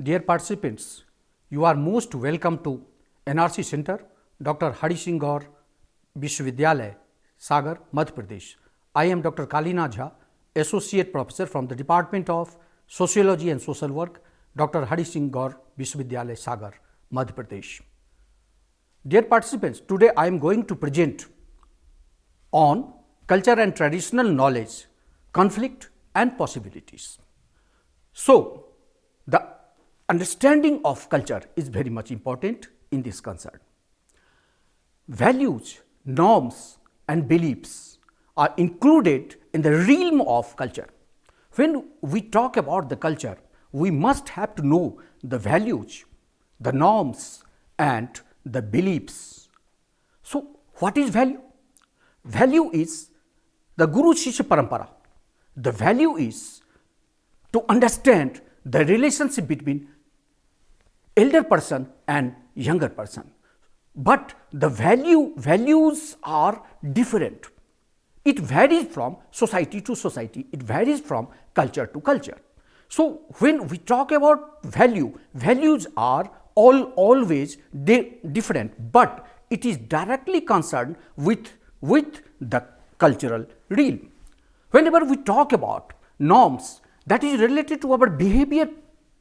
Dear participants, you are most welcome to NRC Center, Dr. Hari Singh Gaur Vishwavidyalay, Sagar, Madhya Pradesh. I am Dr. Kalina Jha, Associate Professor from the Department of Sociology and Social Work, Dr. Hari Singh Gaur Vishwavidyalay, Sagar, Madhya Pradesh. Dear participants, today I am going to present on culture and traditional knowledge, conflict and possibilities. So, the understanding of culture is very much important in this concern. Values, norms and beliefs are included in the realm of culture. When we talk about the culture, we must have to know the values, the norms and the beliefs. So, what is value? Value is the Guru Shishya Parampara. The value is to understand the relationship between elder person and younger person. But the values are different. It varies from society to society. It varies from culture to culture. So, when we talk about value, values are always different, but it is directly concerned with the cultural realm. Whenever we talk about norms, that is related to our behavior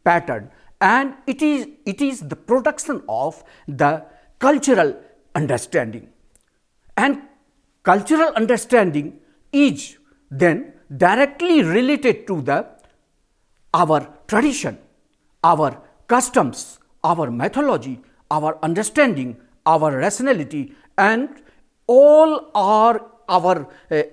pattern, and it is the production of the cultural understanding. And cultural understanding is then directly related to our tradition, our customs, our mythology, our understanding, our rationality, and all our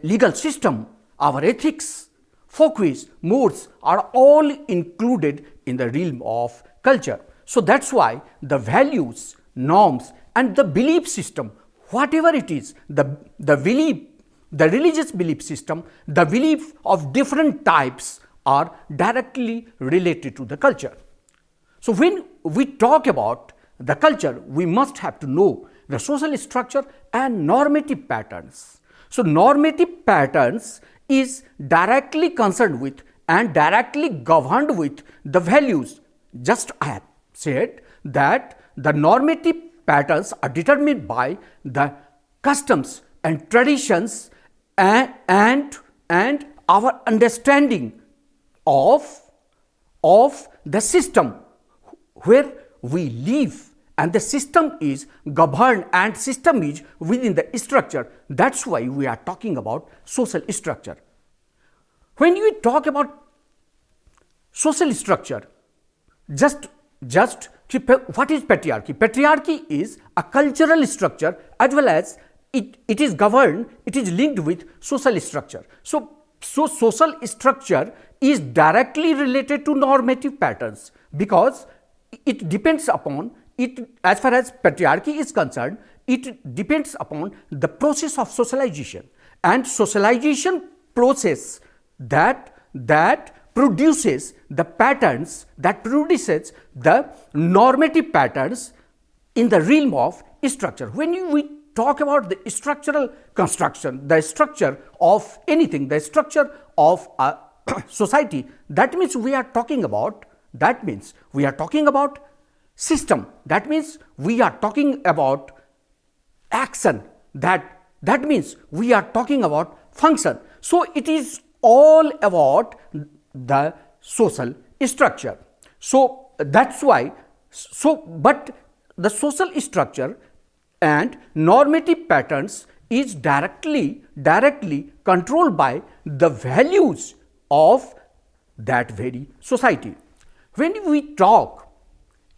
legal system, our ethics, folkways, modes are all included in the realm of culture. So, that is why the values, norms and the belief system, whatever it is, the belief, the religious belief system, the belief of different types are directly related to the culture. So, when we talk about the culture, we must have to know the social structure and normative patterns. So, normative patterns is directly concerned with and directly governed with the values. Just I have said that the normative patterns are determined by the customs and traditions and our understanding of the system where we live, and the system is governed and system is within the structure. That is why we are talking about social structure. When we talk about social structure, just what is patriarchy? Patriarchy is a cultural structure as well as it is governed, it is linked with social structure. So social structure is directly related to normative patterns, because it depends upon it. As far as patriarchy is concerned, it depends upon the process of socialization, and socialization process that produces the patterns, that produces the normative patterns in the realm of structure. When we talk about the structural construction, the structure of anything, the structure of a society, that means we are talking about system, that means we are talking about action, that means we are talking about function. So, it is all about the social structure. So, that is why, but the social structure and normative patterns is directly controlled by the values of that very society. When we talk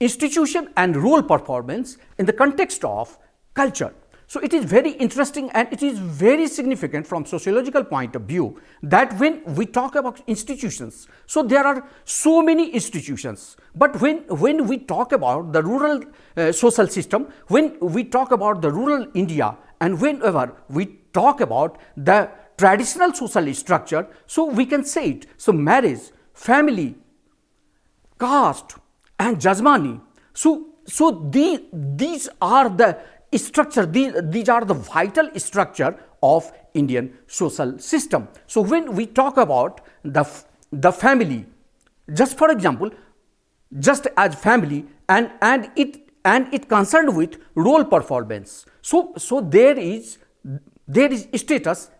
institution and role performance in the context of culture, so it is very interesting and it is very significant from sociological point of view that when we talk about institutions, so there are so many institutions, but when we talk about the rural social system, when we talk about the rural India, and whenever we talk about the traditional social structure, so we can say it. So, marriage, family, caste and Jajmani. So these are the structure, these are the vital structure of Indian social system. So, when we talk about the family, just for example, just as family, and it concerned with role performance. So there is status,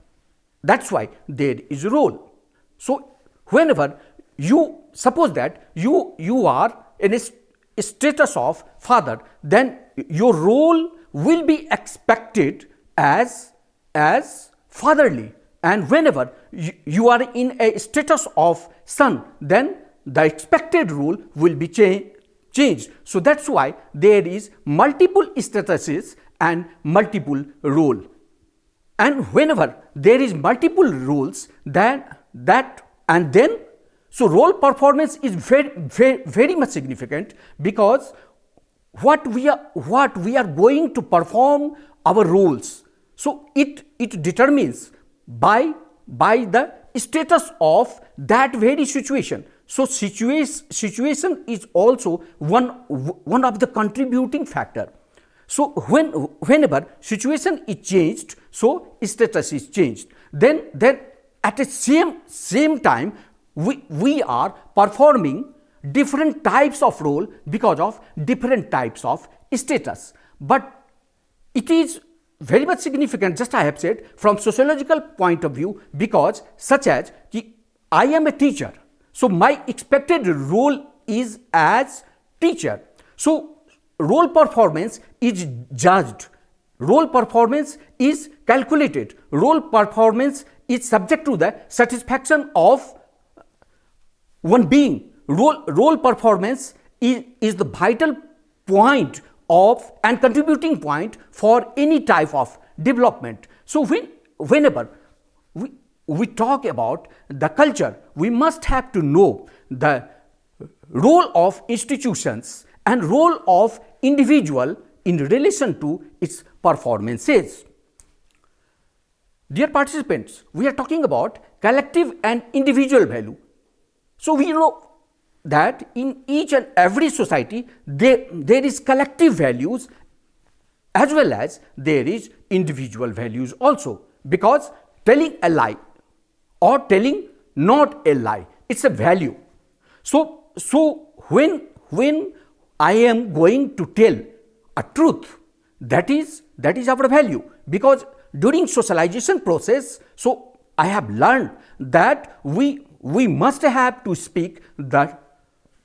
that's why there is role. So whenever you suppose that you are in a status of father, then your role will be expected as fatherly, and whenever you are in a status of son, then the expected role will be changed. So that's why there is multiple statuses and multiple role. And whenever there is multiple roles, then so role performance is very much significant, because what we are going to perform our roles, so it determines by the status of that very situation. So situation is also one of the contributing factor. So whenever situation is changed, so status is changed. Then at the same time we are performing different types of role because of different types of status. But it is very much significant, just I have said, from sociological point of view, because such as I am a teacher, so my expected role is as teacher. So role performance is judged, role performance is calculated, role performance is subject to the satisfaction of one being. Role performance is the vital point of and contributing point for any type of development. So whenever we talk about the culture, we must have to know the role of institutions and role of individual in relation to its performances. Dear participants, we are talking about collective and individual value. So we know that in each and every society there is collective values as well as there is individual values also, because telling a lie or telling not a lie, it's a value. So when I am going to tell a truth, that is our value, because during socialization process, so I have learned that we must have to speak the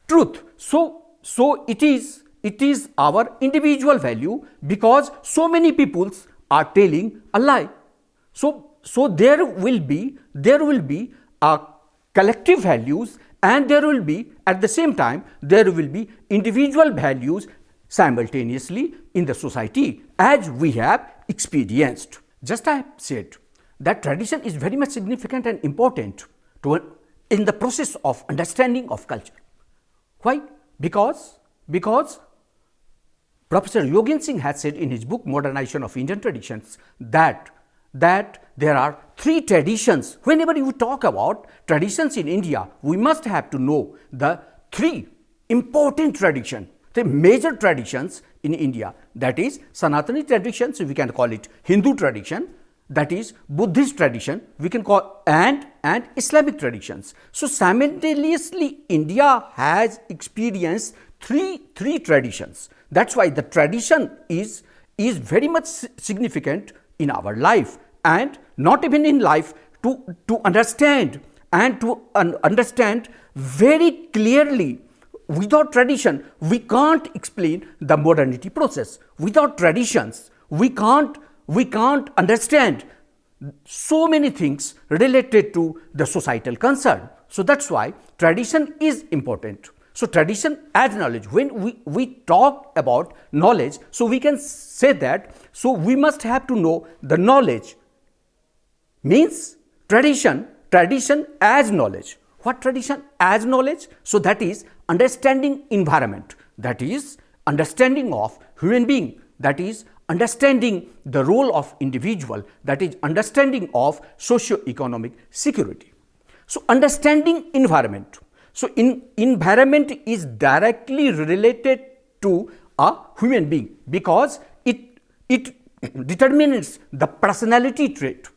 truth. So it is our individual value, because so many people are telling a lie. So there will be a collective values, and there will be at the same time there will be individual values simultaneously in the society, as we have experienced. Just I have said that tradition is very much significant and important in the process of understanding of culture. Why? Because Professor Yogen Singh has said in his book Modernization of Indian Traditions that there are three traditions. Whenever you talk about traditions in India, we must have to know the three important traditions, the major traditions in India, that is Sanatani tradition, so we can call it Hindu tradition, that is Buddhist tradition, we can call and Islamic traditions. So simultaneously India has experienced three traditions. That's why the tradition is very much significant in our life, and not even in life, to understand and to understand very clearly. Without tradition, we can't explain the modernity process. Without traditions, we can't understand so many things related to the societal concern. So that's why tradition is important. So tradition as knowledge. When we talk about knowledge, so we can say that, so we must have to know the knowledge means tradition as knowledge. What tradition as knowledge? So that is understanding environment, that is understanding of human being, that is understanding the role of individual, that is understanding of socio-economic security. So understanding environment. So environment is directly related to a human being, because it determines the personality trait.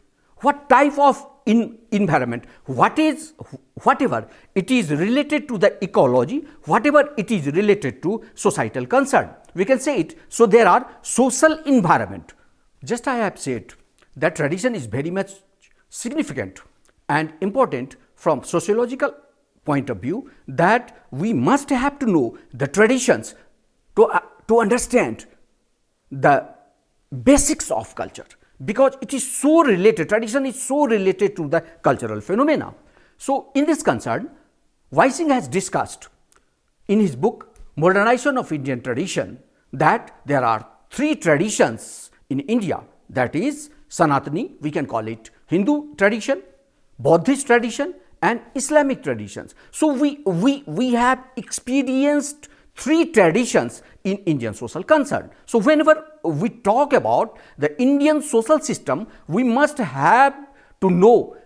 What type of environment, whatever it is related to the ecology, whatever it is related to societal concern, we can say it. So there are social environment. Just I have said that tradition is very much significant and important from sociological point of view, that we must have to know the traditions to understand the basics of culture, because it is so related, tradition is so related to the cultural phenomena. So in this concern, Wissing has discussed in his book Modernization of Indian Tradition that there are three traditions in India, that is Sanatani, we can call it Hindu tradition, Buddhist tradition and Islamic traditions. So we have experienced three traditions in Indian social concern. So whenever we talk about the Indian social system, we must have to know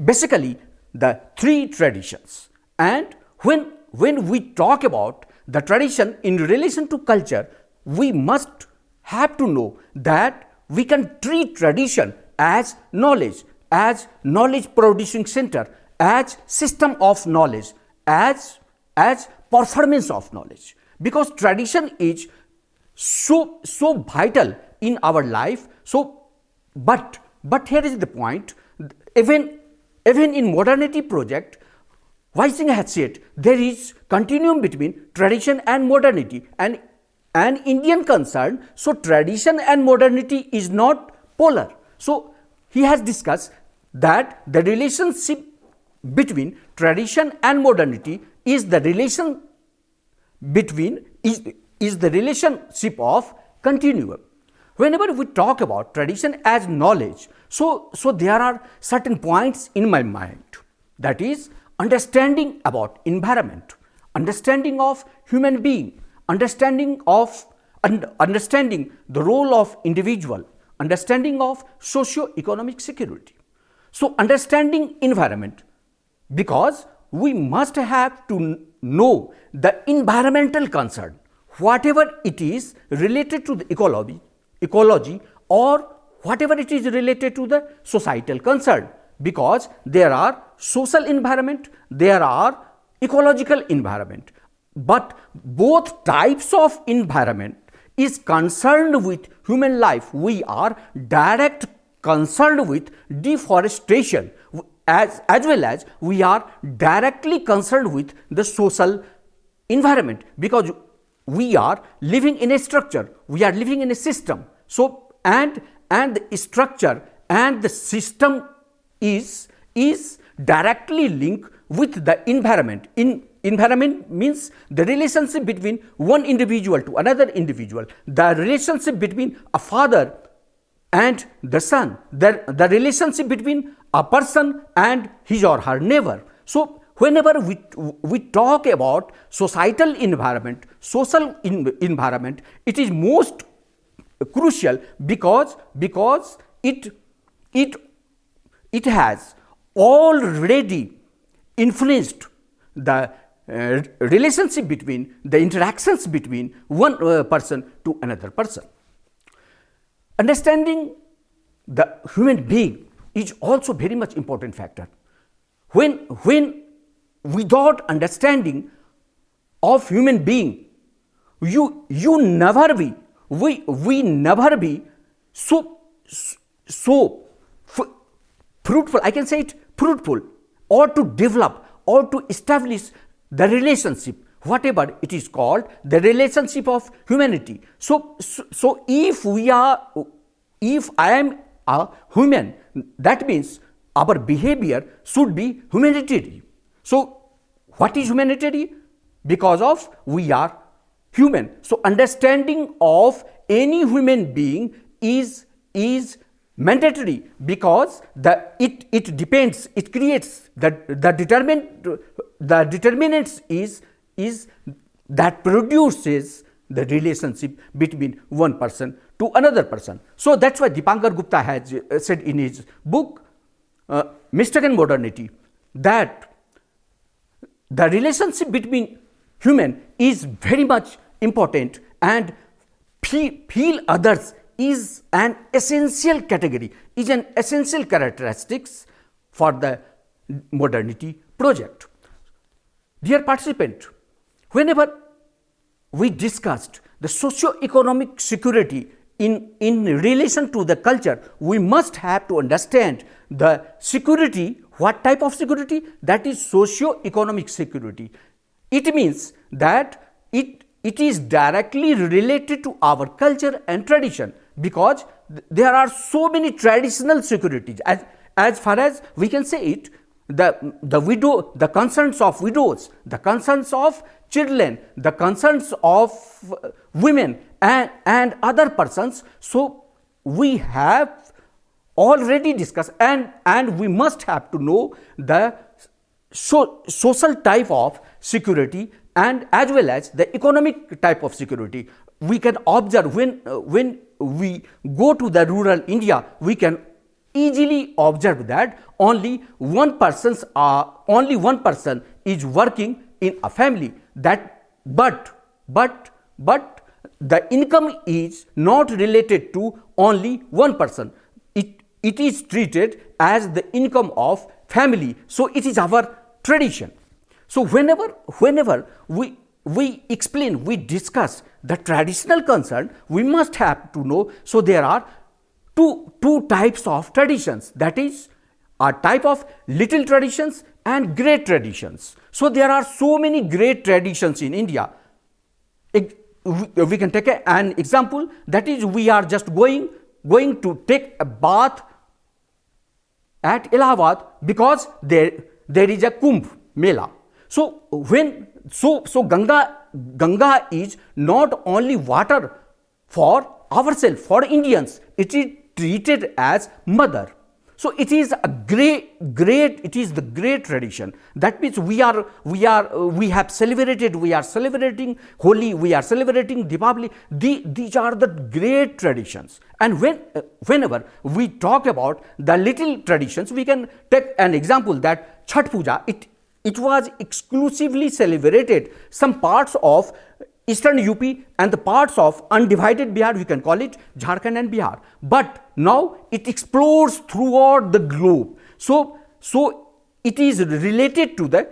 basically the three traditions. And when we talk about the tradition in relation to culture, we must have to know that we can treat tradition as knowledge producing center, as system of knowledge, as performance of knowledge, because tradition is so vital in our life. So but here is the point, even in modernity project, Wissing has said there is continuum between tradition and modernity, and an Indian concern. So tradition and modernity is not polar. So he has discussed that the relationship between tradition and modernity is the relation between is the relationship of continuum. Whenever we talk about tradition as knowledge, so there are certain points in my mind, that is understanding about environment, understanding of human being, understanding the role of individual, understanding of socio-economic security. So understanding environment, because we must have to know the environmental concern, whatever it is related to the ecology or whatever it is related to the societal concern, because there are social environment, there are ecological environment, but both types of environment is concerned with human life. We are direct concerned with deforestation, as well as we are directly concerned with the social environment, because we are living in a structure, we are living in a system. So and the structure and the system is directly linked with the environment. Environment means the relationship between one individual to another individual, the relationship between a father and the son, the relationship between a person and his or her neighbor. So whenever we talk about societal environment, social environment, it is most crucial, because it has already influenced the relationship between, the interactions between one person to another person. Understanding the human being is also very much important factor. When without understanding of human being, we never be so fruitful, I can say it, fruitful, or to develop or to establish the relationship, whatever it is called, the relationship of humanity. So if I am a human, that means our behavior should be humanitarian. So what is humanitarian? Because of we are human. So understanding of any human being is mandatory, because it depends, it creates the determinants is that produces the relationship between one person to another person. So that's why Dipankar Gupta has said in his book Mistaken Modernity that the relationship between human is very much important, and feel others is an essential category, is an essential characteristics for the modernity project. Dear participant, whenever we discussed the socio-economic security in relation to the culture, we must have to understand the security. What type of security? That is socio-economic security. It means that it is directly related to our culture and tradition, because there are so many traditional securities. As far as we can say it, the widow, the concerns of widows, the concerns of children, the concerns of women and other persons. So we have already discussed, and we must have to know the social type of security and as well as the economic type of security. We can observe when we go to the rural India, we can easily observe that only one person is working in a family. But the income is not related to only one person. It is treated as the income of family. So it is our tradition. So whenever we explain, we discuss the traditional concern, we must have to know. So there are two types of traditions, that is a type of little traditions and great traditions. So there are so many great traditions in India. We can take an example, that is we are just going to take a bath at Allahabad because there is a Kumbh Mela. So Ganga is not only water for ourselves, for Indians, it is treated as mother. So it is a it is the great tradition. That means we are celebrating Holi, we are celebrating Deepavali. These are the great traditions. And whenever we talk about the little traditions, we can take an example that Chhath Puja, it was exclusively celebrated some parts of Eastern UP and the parts of undivided Bihar, we can call it Jharkhand and Bihar. But now it explores throughout the globe. So it is related to the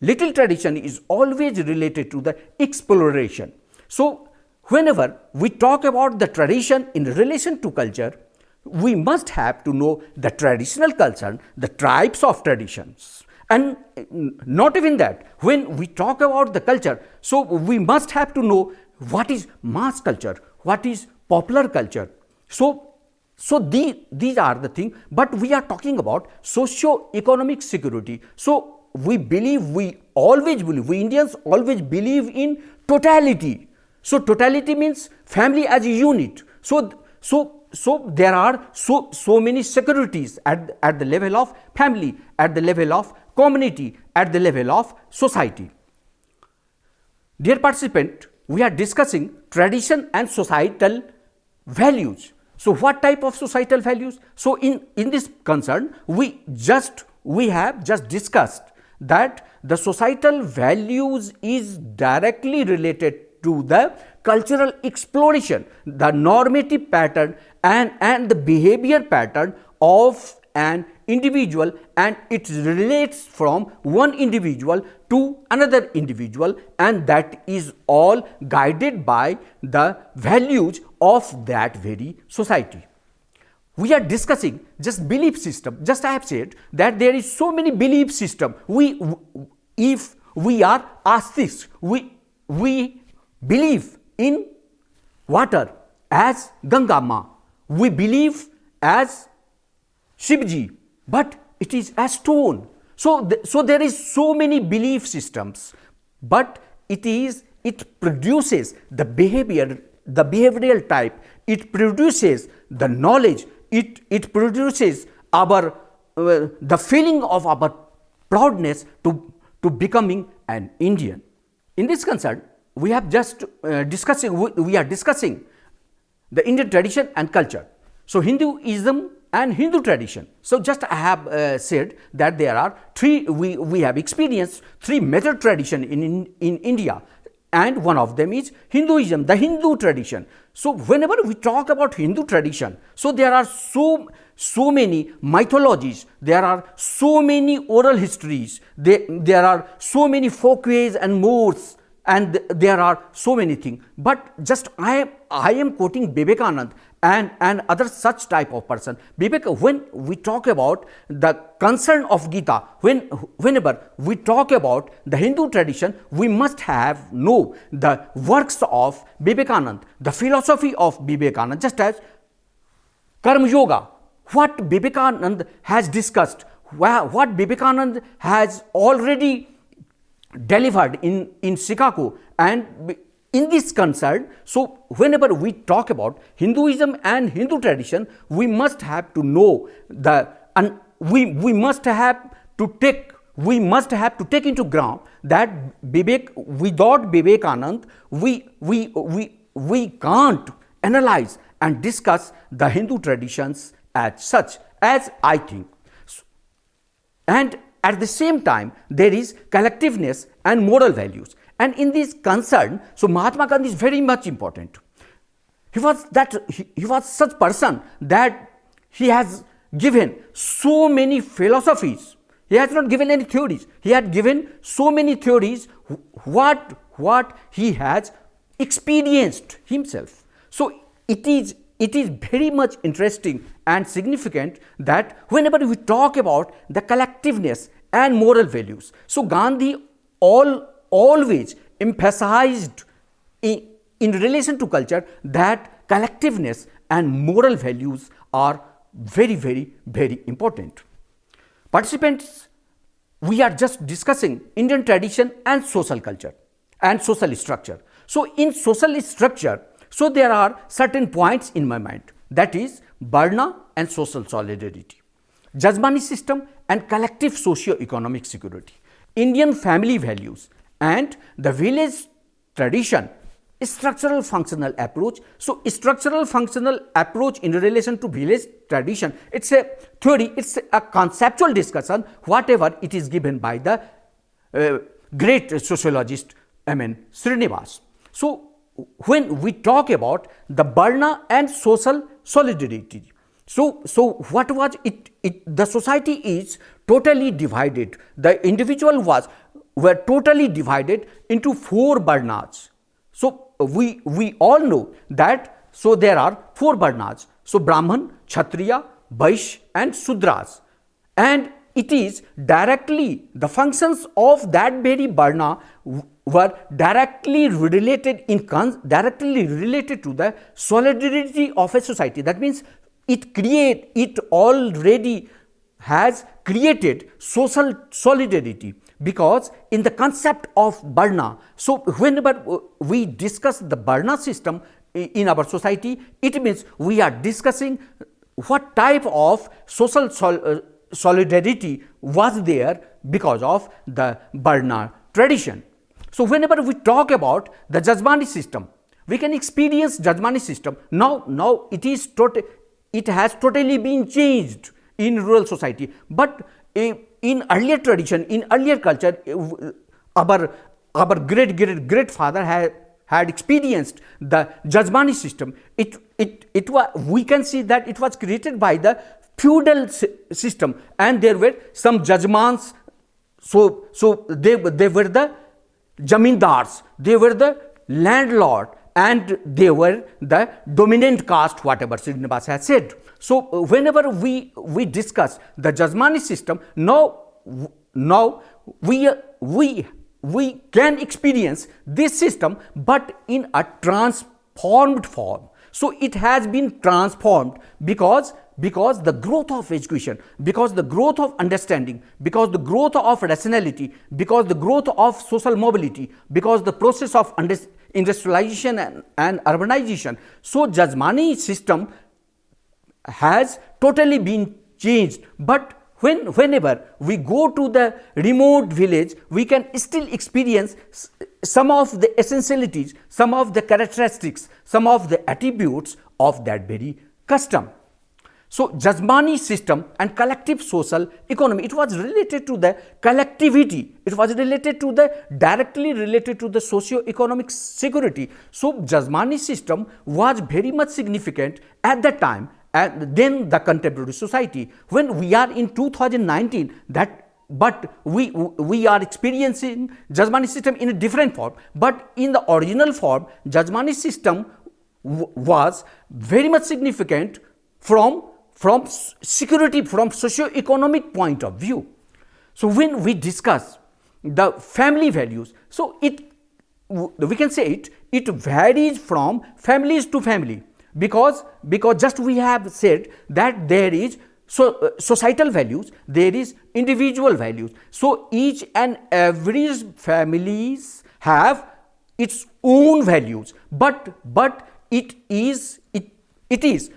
little tradition, is always related to the exploration. So whenever we talk about the tradition in relation to culture, we must have to know the traditional culture, the types of traditions. And not even that, when we talk about the culture, so we must have to know what is mass culture, what is popular culture. So these are the things, but we are talking about socio-economic security. So we Indians always believe in totality. So totality means family as a unit. So there are so many securities at the level of family, at the level of community, at the level of society. Dear participant, we are discussing tradition and societal values. So what type of societal values? So in this concern, we have just discussed that the societal values is directly related to the cultural exploration, the normative pattern and the behavior pattern of an individual, and it relates from one individual to another individual, and that is all guided by the values of that very society. We are discussing just belief system. Just I have said that there is so many belief system. If we are atheists, we believe in water as Ganga Ma. We believe as Shivji, but it is a stone. So there is so many belief systems, but it produces the behavior, the behavioral type. It produces the knowledge. It produces our the feeling of our proudness to becoming an Indian. In this concern, we have just we are discussing the Indian tradition and culture. So Hinduism and Hindu tradition. So just I have said that there are three, we have experienced three major traditions in India, and one of them is Hinduism, the Hindu tradition. So whenever we talk about Hindu tradition, so there are so many mythologies, there are so many oral histories, there are so many folkways and mores, and there are so many things. But just I am quoting Vivekananda and other such type of person. When we talk about the concern of Gita, whenever we talk about the Hindu tradition, we must have know the works of Vivekananda, the philosophy of Vivekananda, just as Karma Yoga, what Vivekananda has discussed, what Vivekananda has already delivered in Chicago, and in this concern. So whenever we talk about Hinduism and Hindu tradition, we must have to know and we must have to take into ground that without Vivekananda, we can't analyze and discuss the Hindu traditions as such, as I think. And at the same time, there is collectiveness and moral values. And in this concern, so Mahatma Gandhi is very much important. He was such person that he has given so many philosophies. He has not given any theories. He had given so many theories what he has experienced himself. So it is very much interesting and significant that whenever we talk about the collectiveness and moral values, so Gandhi always emphasized in relation to culture that collectiveness and moral values are very, very, very important. Participants, we are just discussing Indian tradition and social culture and social structure. So in social structure, so there are certain points in my mind, that is Varna and social solidarity, Jajmani system and collective socio-economic security, Indian family values and the village tradition, structural functional approach. So structural functional approach in relation to village tradition, it's a theory, it's a conceptual discussion, whatever it is given by the great sociologist Srinivas. So when we talk about the Varna and social solidarity, so what was it? The society is totally divided. The individual were totally divided into 4 Varnas. So we all know that. So there are 4 Varnas. So Brahman, Kshatriya, Vaishya and Sudras, and it is directly the functions of that very Varna were directly related to the solidarity of a society. That means it already has created social solidarity, because in the concept of Varna, so whenever we discuss the Varna system in our society, it means we are discussing what type of social solidarity was there because of the Varna tradition. So whenever we talk about the Jajmani system, we can experience Jajmani system. Now it has totally been changed in rural society. But in earlier tradition, in earlier culture, our great father had experienced the Jajmani system. We can see that it was created by the feudal system, and there were some Jajmans. So they were the Jamindars, they were the landlord, and they were the dominant caste, whatever Srinivas has said. So whenever we discuss the Jajmani system, now we can experience this system, but in a transformed form. So it has been transformed because the growth of education, because the growth of understanding, because the growth of rationality, because the growth of social mobility, because the process of industrialization and urbanization. So Jajmani system has totally been changed. But whenever we go to the remote village, we can still experience some of the essentialities, some of the characteristics, some of the attributes of that very custom. So Jasmani system and collective social economy, it was related to the collectivity, it was related to the directly related to the socio-economic security. So Jasmani system was very much significant at that time and then the contemporary society. When we are in 2019, but we are experiencing Jasmani system in a different form, but in the original form Jasmani system was very much significant from security, from socio-economic point of view. So when we discuss the family values, so we can say it varies from families to family, because just we have said that there is societal values, there is individual values. So each and every families have its own values, but it is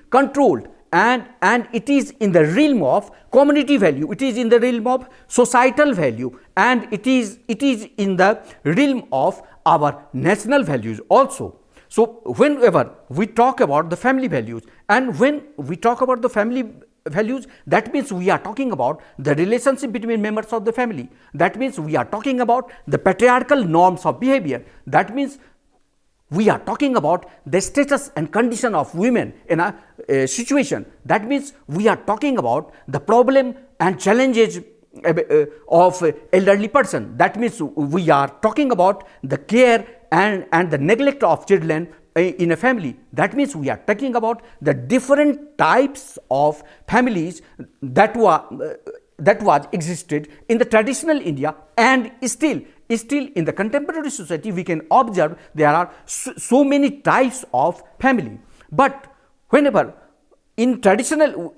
controlled and it is in the realm of community value, it is in the realm of societal value, and it is in the realm of our national values also. So whenever we talk about the family values, and when we talk about the family values, that means we are talking about the relationship between members of the family, that means we are talking about the patriarchal norms of behavior, that means we are talking about the status and condition of women in a situation, that means we are talking about the problem and challenges of elderly person, that means we are talking about the care and the neglect of children in a family, that means we are talking about the different types of families that was existed in the traditional India, and still in the contemporary society we can observe there are so many types of family. But whenever in traditional,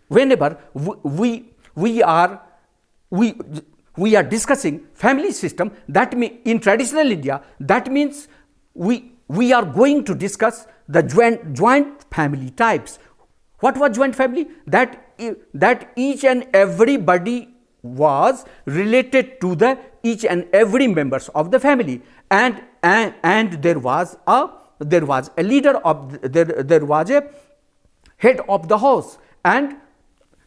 whenever we are discussing family system, that means in traditional India, that means we are going to discuss the joint family types. What was joint family? That each and everybody was related to the each and every members of the family, and there was a leader of there was a head of the house, and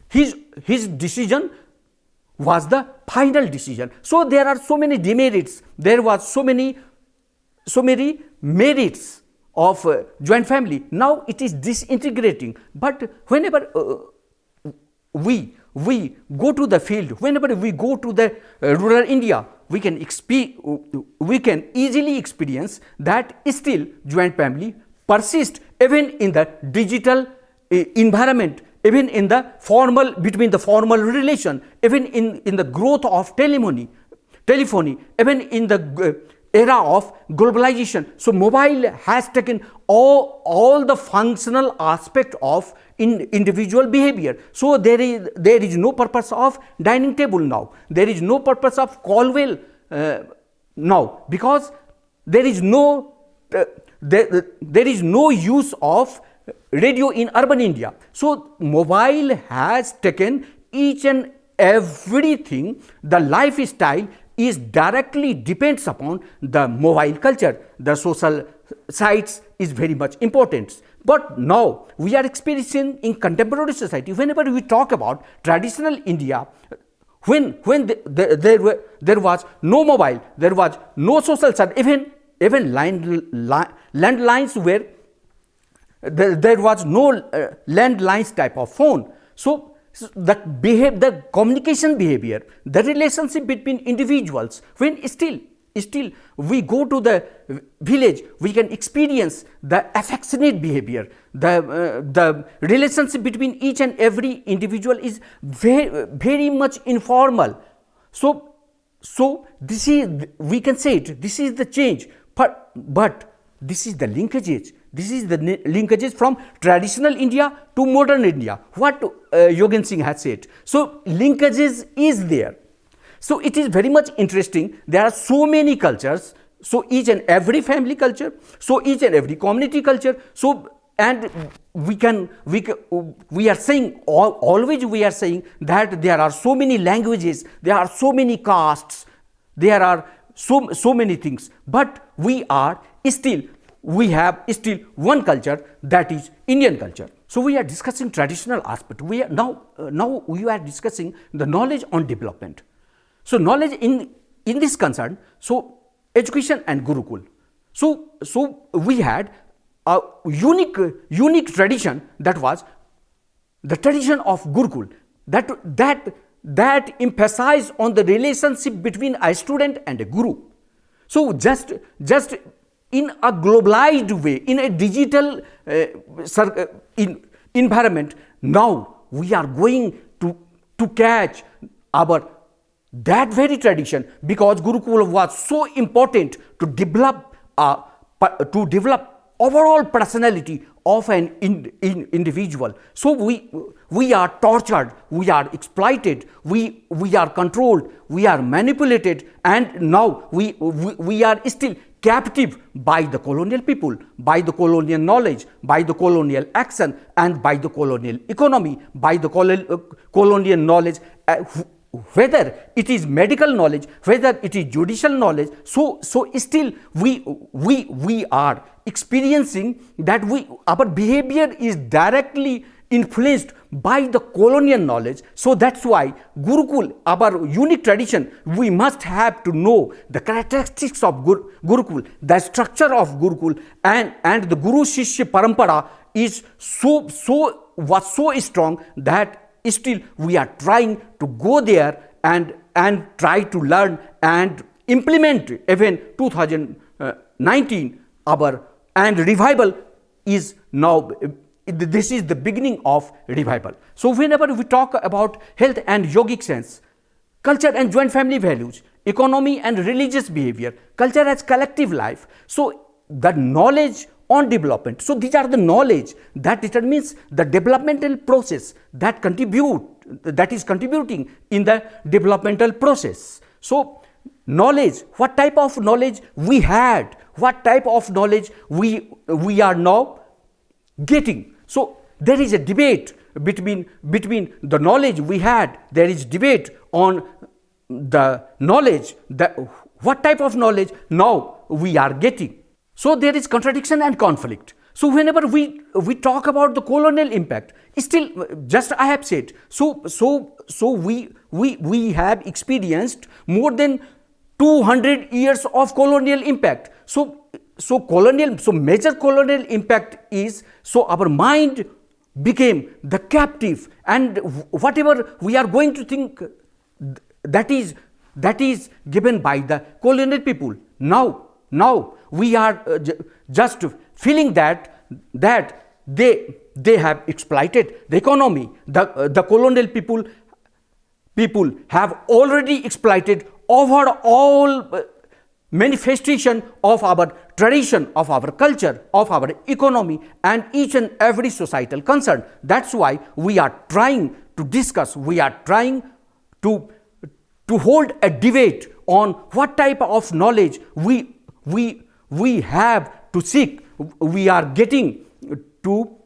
his decision was the final decision. So there are so many demerits, there was so many merits of joint family. Now it is disintegrating, but whenever we go to the field, whenever we go to the rural India, we can easily experience that still joint family persist even in the digital environment, even in the formal, between the formal relation, even in the growth of telephony, even in the era of globalization. So mobile has taken all the functional aspect of individual behavior. So there is no purpose of dining table now, there is no purpose of call well now, because there is no use of radio in urban India. So mobile has taken each and everything. The lifestyle is directly depends upon the mobile culture. The social sites is very much important. But now we are experiencing in contemporary society, whenever we talk about traditional India, when there was no mobile, there was no social site, even landlines were there was no landlines type of phone. So the communication behavior, the relationship between individuals, when still we go to the village, we can experience the affectionate behavior. The relationship between each and every individual is very much informal. So this is, we can say it, this is the change, but this is the linkages. This is the linkages from traditional India to modern India, what Yogen Singh has said. So linkages is there. So it is very much interesting. There are so many cultures. So each and every family culture, so each and every community culture. So, and we are saying always we are saying that there are so many languages, there are so many castes, there are so many things, but we have still one culture, that is Indian culture. So we are discussing traditional aspect. We are now we are discussing the knowledge on development. So knowledge in this concern, so education and Gurukul. So we had a unique tradition, that was the tradition of Gurukul, that emphasized on the relationship between a student and a guru. So just in a globalized way, in a digital environment, now we are going to catch our that very tradition, because Gurukul was so important to develop overall personality of an individual. So we are tortured, we are exploited, we are controlled, we are manipulated, and now we are still captive by the colonial people, by the colonial knowledge, by the colonial action, and by the colonial economy, by the colonial knowledge, whether it is medical knowledge, whether it is judicial knowledge. So still we are experiencing that our behavior is directly influenced by the colonial knowledge. So that's why Gurukul, our unique tradition, we must have to know the characteristics of Gurukul, the structure of Gurukul, and the Guru Shishya Parampara is was so strong that still we are trying to go there and try to learn and implement. Even 2019 and revival is now, this is the beginning of revival. So whenever we talk about health and yogic sense, culture and joint family values, economy and religious behavior, culture as collective life, so the knowledge on development, so these are the knowledge that determines the developmental process that is contributing in the developmental process. So knowledge, what type of knowledge we had, what type of knowledge we are now getting. So there is a debate between the knowledge we had, there is debate on the knowledge, what type of knowledge now we are getting. So there is contradiction and conflict. So whenever we talk about the colonial impact, still just I have said, so we have experienced more than 200 years of colonial impact. So major colonial impact is, so our mind became the captive, and whatever we are going to think, that is given by the colonial people. Now we are just feeling that they have exploited the economy. The colonial people have already exploited overall manifestation of our tradition, of our culture, of our economy, and each and every societal concern. That's why we are trying to discuss, we are trying to hold a debate on what type of knowledge we have to seek, we are getting to,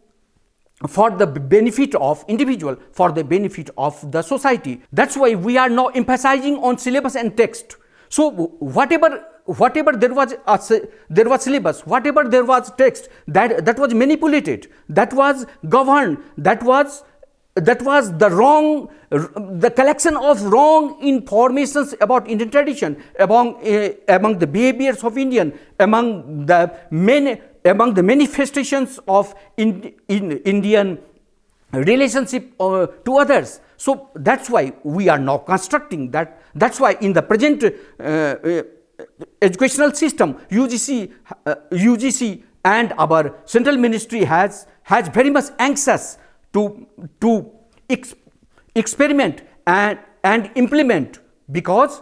for the benefit of individual, for the benefit of the society. That's why we are now emphasizing on syllabus and text. So whatever there was syllabus, whatever there was text, that was manipulated, that was governed, that was the collection of wrong informations about Indian tradition, among the behaviors of Indian, among the manifestations of Indian relationship to others. So that's why we are now constructing that. That's why in the present educational system, UGC and our central ministry has very much anxious to experiment and implement, because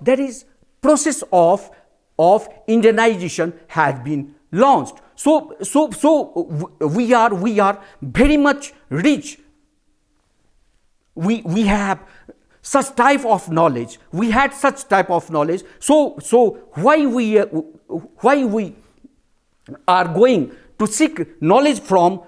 there is process of Indianization has been launched. So we are very much rich. We have such type of knowledge. We had such type of knowledge. So why we are going to seek knowledge from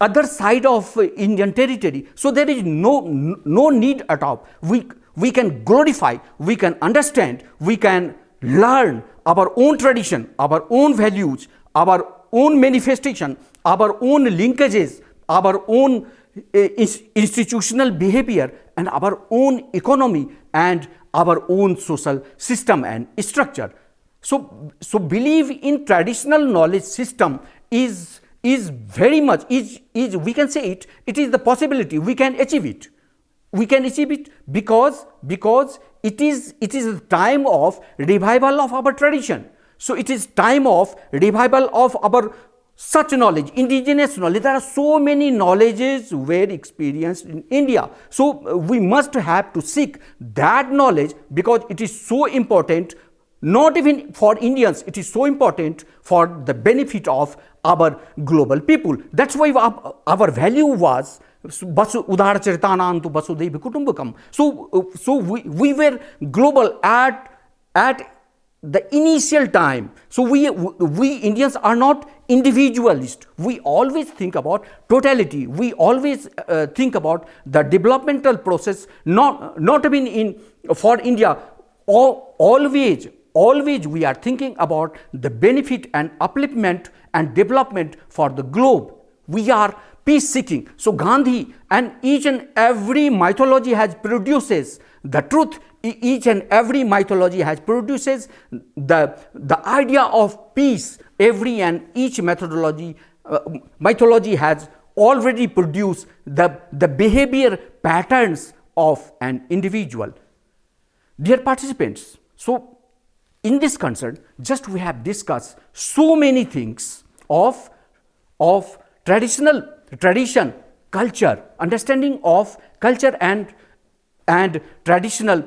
other side of Indian territory? So there is no need at all. We can glorify, we can understand, we can learn our own tradition, our own values, our own manifestation, our own linkages our own institutional behavior, and our own economy, and our own social system and structure. So belief in traditional knowledge system is very much is we can say it is the possibility we can achieve it. We can achieve it because it is the time of revival of our tradition. So it is time of revival of our such knowledge, indigenous knowledge. There are so many knowledges were experienced in India. So we must have to seek that knowledge because it is so important, not even for Indians, it is so important for the benefit of our global people. That's why our value was Udhara Charitanantu Vasudhaiva Kutumbakam. So we were global at the initial time. So we Indians are not individualist. We always think about totality. We always think about the developmental process, not even for India. Always we are thinking about the benefit and upliftment and development for the globe. We are peace seeking. So Gandhi and each and every mythology has produces the truth. Each and every mythology has produces the idea of peace. Every and each mythology has already produced the behavior patterns of an individual. Dear participants, so in this concern, just we have discussed so many things of tradition, culture, understanding of culture and traditional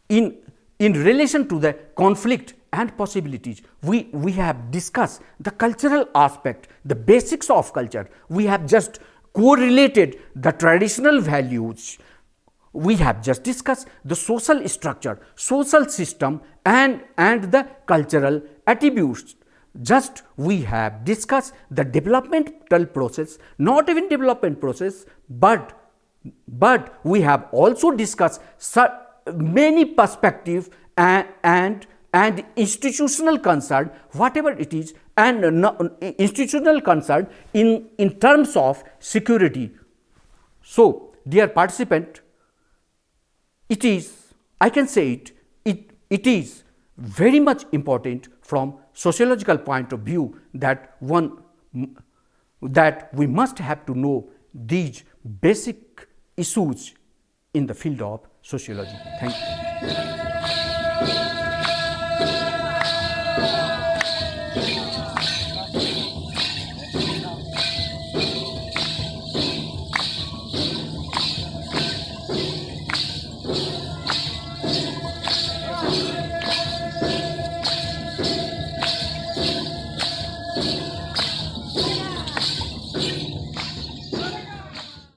in relation to the conflict and possibilities. We have discussed the cultural aspect, the basics of culture. We have just correlated the traditional values. We have just discussed the social structure, social system, and the cultural attributes. Just we have discussed the developmental process, not even development process, but we have also discussed many perspectives and institutional concern, whatever it is, and institutional concern in terms of security. So, dear participant, it is, I can say it is very much important from sociological point of view that we must have to know these basic issues in the field of sociology. Thank you.